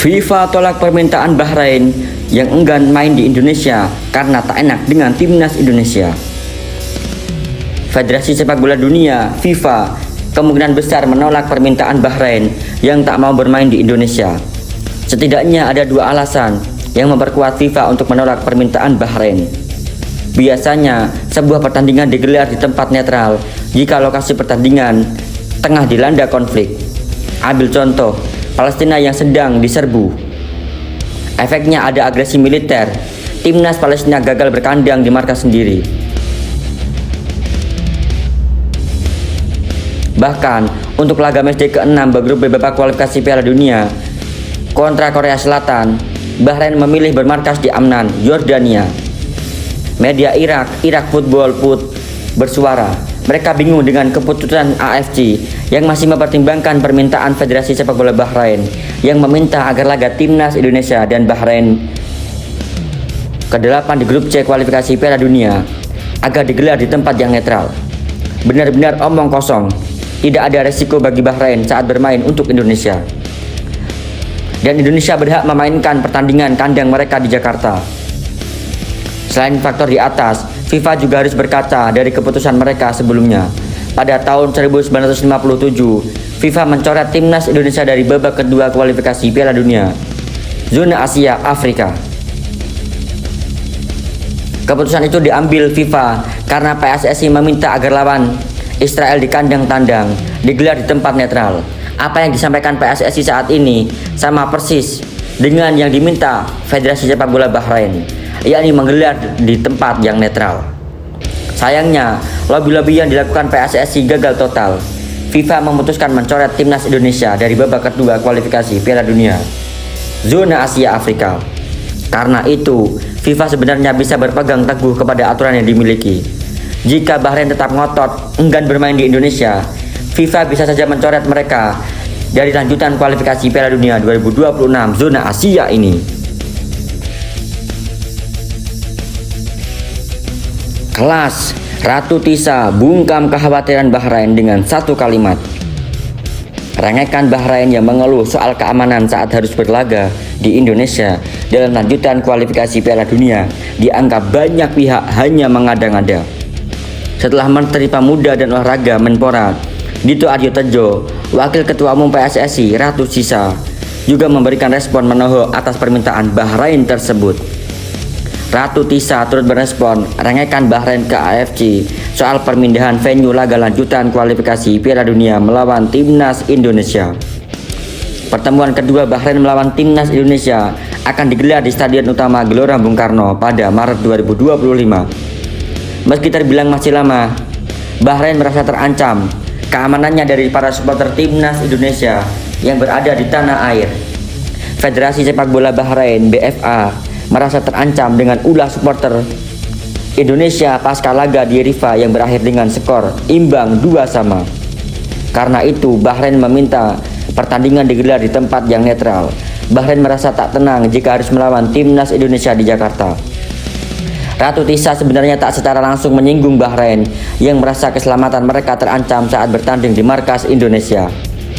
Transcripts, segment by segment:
FIFA tolak permintaan Bahrain yang enggan main di Indonesia karena tak enak dengan timnas Indonesia. Federasi Sepak Bola Dunia (FIFA) kemungkinan besar menolak permintaan Bahrain yang tak mau bermain di Indonesia. Setidaknya ada dua alasan yang memperkuat FIFA untuk menolak permintaan Bahrain. Biasanya, sebuah pertandingan digelar di tempat netral jika lokasi pertandingan tengah dilanda konflik. Ambil contoh, Palestina yang sedang diserbu. Efeknya ada agresi militer. Timnas Palestina gagal berkandang di markas sendiri. Bahkan, untuk laga matchday ke-6 grup B babak kualifikasi Piala Dunia kontra Korea Selatan, Bahrain memilih bermarkas di Amman, Yordania. Media Irak Football bersuara, mereka bingung dengan keputusan AFC yang masih mempertimbangkan permintaan Federasi Sepak Bola Bahrain yang meminta agar laga timnas Indonesia dan Bahrain ke-8 di grup C kualifikasi Piala Dunia agar digelar di tempat yang netral. Benar-benar omong kosong. Tidak ada resiko bagi Bahrain saat bermain untuk Indonesia. Dan Indonesia berhak memainkan pertandingan kandang mereka di Jakarta. Selain faktor di atas, FIFA juga harus berkaca dari keputusan mereka sebelumnya. Pada tahun 1957, FIFA mencoret timnas Indonesia dari babak kedua kualifikasi Piala Dunia zona Asia Afrika. Keputusan itu diambil FIFA karena PSSI meminta agar lawan Israel di kandang tandang digelar di tempat netral. Apa yang disampaikan PSSI saat ini sama persis dengan yang diminta Federasi Sepak Bola Bahrain, yakni menggelar di tempat yang netral. Sayangnya, lobby-lobby yang dilakukan PSSI gagal total. FIFA memutuskan mencoret timnas Indonesia dari babak kedua kualifikasi Piala Dunia zona Asia Afrika. Karena itu, FIFA sebenarnya bisa berpegang teguh kepada aturan yang dimiliki. Jika Bahrain tetap ngotot enggan bermain di Indonesia, FIFA bisa saja mencoret mereka dari lanjutan kualifikasi Piala Dunia 2026 zona Asia ini. Kelas, Ratu Tisa bungkam kekhawatiran Bahrain dengan satu kalimat. Rengekan Bahrain yang mengeluh soal keamanan saat harus berlaga di Indonesia dalam lanjutan kualifikasi Piala Dunia dianggap banyak pihak hanya mengada-ngada. Setelah Menteri Pemuda dan Olahraga Menpora Dito Aryo Tejo, Wakil Ketua Umum PSSI Ratu Tisa juga memberikan respon menohok atas permintaan Bahrain tersebut. Ratu Tisa turut berespon rengekan Bahrain ke AFC soal permindahan venue laga lanjutan kualifikasi Piala Dunia melawan timnas Indonesia. Pertemuan kedua Bahrain melawan timnas Indonesia akan digelar di Stadion Utama Gelora Bung Karno pada Maret 2025. Meski terbilang masih lama, Bahrain merasa terancam keamanannya dari para supporter timnas Indonesia yang berada di tanah air. Federasi Sepak Bola Bahrain (BFA) merasa terancam dengan ulah supporter Indonesia pasca laga di Rifa yang berakhir dengan skor imbang 2-2. Karena itu, Bahrain meminta pertandingan digelar di tempat yang netral. Bahrain merasa tak tenang jika harus melawan timnas Indonesia di Jakarta. Ratu Tisa sebenarnya tak secara langsung menyinggung Bahrain yang merasa keselamatan mereka terancam saat bertanding di markas Indonesia.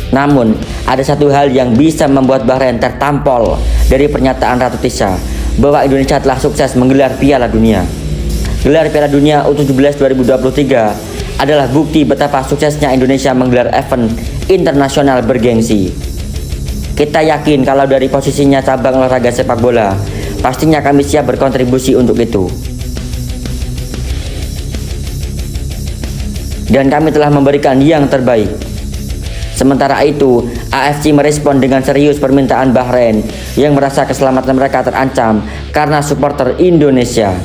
Namun, ada satu hal yang bisa membuat Bahrain tertampol dari pernyataan Ratu Tisa, bahwa Indonesia telah sukses menggelar Piala Dunia. Gelar Piala Dunia U17 2023 adalah bukti betapa suksesnya Indonesia menggelar event internasional bergengsi. Kita yakin kalau dari posisinya cabang olahraga sepak bola, pastinya kami siap berkontribusi untuk itu. Dan kami telah memberikan yang terbaik. Sementara itu, AFC merespon dengan serius permintaan Bahrain yang merasa keselamatan mereka terancam karena supporter Indonesia.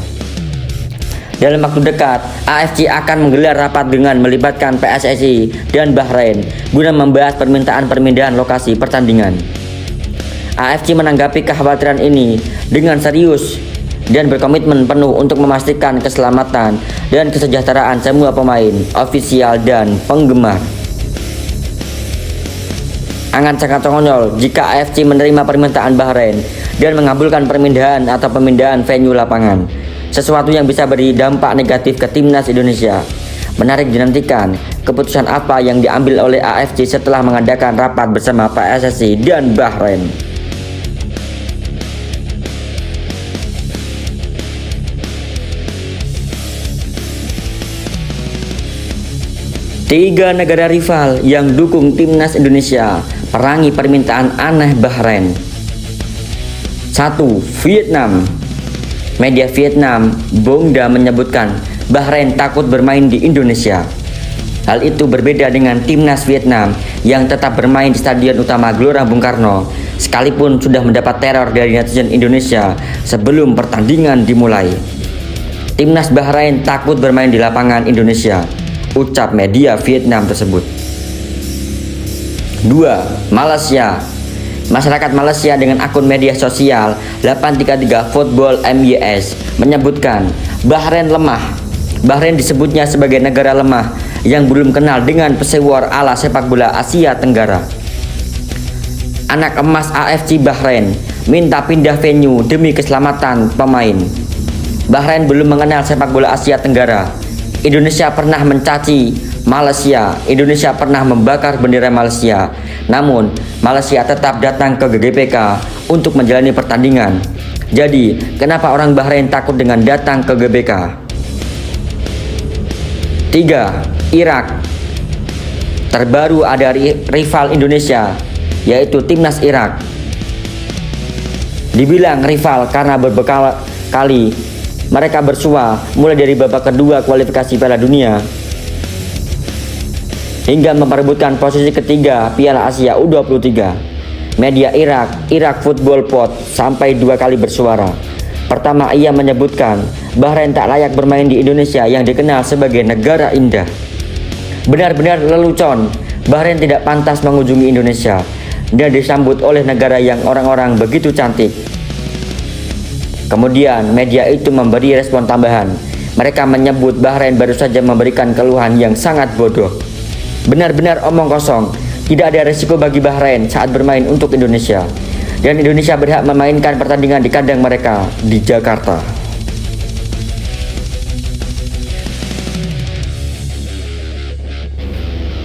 Dalam waktu dekat, AFC akan menggelar rapat dengan melibatkan PSSI dan Bahrain guna membahas permintaan permindahan lokasi pertandingan. AFC menanggapi kekhawatiran ini dengan serius dan berkomitmen penuh untuk memastikan keselamatan dan kesejahteraan semua pemain, ofisial, dan penggemar. Sangat konyol jika AFC menerima permintaan Bahrain dan mengabulkan permindahan atau pemindahan venue lapangan, sesuatu yang bisa beri dampak negatif ke timnas Indonesia. Menarik dinantikan keputusan apa yang diambil oleh AFC setelah mengadakan rapat bersama PSSI dan Bahrain. Tiga negara rival yang dukung timnas Indonesia perangi permintaan aneh Bahrain. 1. Vietnam. Media Vietnam, Bongda, menyebutkan Bahrain takut bermain di Indonesia. Hal itu berbeda dengan timnas Vietnam yang tetap bermain di Stadion Utama Gelora Bung Karno sekalipun sudah mendapat teror dari netizen Indonesia sebelum pertandingan dimulai. Timnas Bahrain takut bermain di lapangan Indonesia, ucap media Vietnam tersebut. 2. Malaysia. Masyarakat Malaysia dengan akun media sosial 833 Football MYS menyebutkan Bahrain lemah. Bahrain disebutnya sebagai negara lemah yang belum kenal dengan pesewor ala sepak bola Asia Tenggara. Anak emas AFC Bahrain minta pindah venue demi keselamatan pemain. Bahrain belum mengenal sepak bola Asia Tenggara. Indonesia pernah mencaci Malaysia, Indonesia pernah membakar bendera Malaysia. Namun, Malaysia tetap datang ke GGPK untuk menjalani pertandingan. Jadi, kenapa orang Bahrain takut dengan datang ke GBK? 3. Irak. Terbaru ada rival Indonesia, yaitu timnas Irak. Dibilang rival karena beberapa kali mereka bersua mulai dari babak kedua kualifikasi Piala Dunia hingga memperebutkan posisi ketiga Piala Asia U23. Media Irak Football Pod sampai 2 kali bersuara. Pertama, ia menyebutkan Bahrain tak layak bermain di Indonesia yang dikenal sebagai negara indah. Benar-benar lelucon, Bahrain tidak pantas mengunjungi Indonesia dan disambut oleh negara yang orang-orang begitu cantik. Kemudian media itu memberi respon tambahan. Mereka menyebut Bahrain baru saja memberikan keluhan yang sangat bodoh. Benar-benar omong kosong, tidak ada resiko bagi Bahrain saat bermain untuk Indonesia. Dan Indonesia berhak memainkan pertandingan di kandang mereka di Jakarta.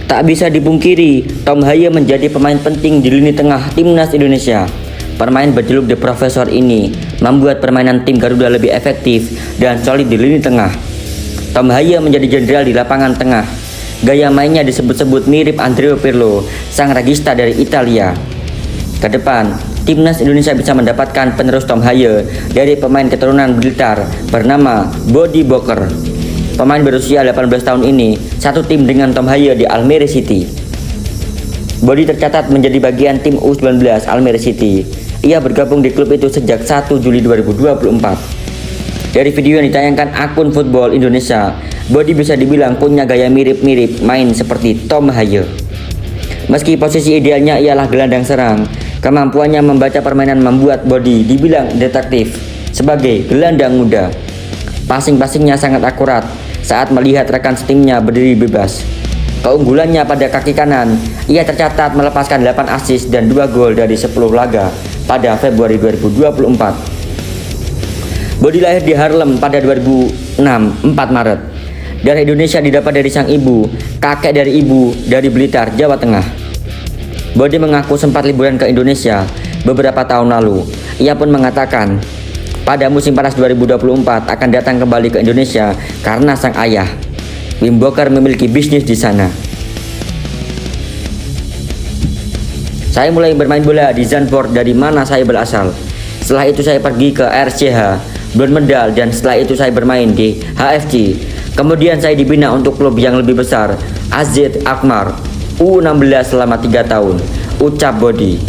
Tak bisa dipungkiri, Tom Haye menjadi pemain penting di lini tengah timnas Indonesia. Pemain berjuluk The Professor ini membuat permainan tim Garuda lebih efektif dan solid di lini tengah. Tom Haye menjadi jenderal di lapangan tengah. Gaya mainnya disebut-sebut mirip Andrea Pirlo, sang regista dari Italia. Ke depan, timnas Indonesia bisa mendapatkan penerus Tom Haye dari pemain keturunan Blitar bernama Body Boker. Pemain berusia 18 tahun ini satu tim dengan Tom Haye di Almere City. Body tercatat menjadi bagian tim U19 Almere City. Ia bergabung di klub itu sejak 1 Juli 2024. Dari video yang ditayangkan akun Football Indonesia, Body bisa dibilang punya gaya mirip-mirip main seperti Tom Haye. Meski posisi idealnya ialah gelandang serang, kemampuannya membaca permainan membuat Body dibilang detektif sebagai gelandang muda. Passing-passingnya sangat akurat saat melihat rekan setimnya berdiri bebas. Keunggulannya pada kaki kanan, ia tercatat melepaskan 8 assist dan 2 gol dari 10 laga pada Februari 2024. Body lahir di Harlem pada 2006, 4 Maret. Darah Indonesia didapat dari sang ibu, kakek dari ibu dari Blitar, Jawa Tengah. Body mengaku sempat liburan ke Indonesia beberapa tahun lalu. Ia pun mengatakan pada musim panas 2024 akan datang kembali ke Indonesia karena sang ayah, Wim Boker, memiliki bisnis di sana. Saya mulai bermain bola di Zandvoort dari mana saya berasal. Setelah itu saya pergi ke RCH, Bloemendaal, dan setelah itu saya bermain di HFC. Kemudian saya dibina untuk klub yang lebih besar, AZ Alkmaar U16 selama 3 tahun, ucap Body.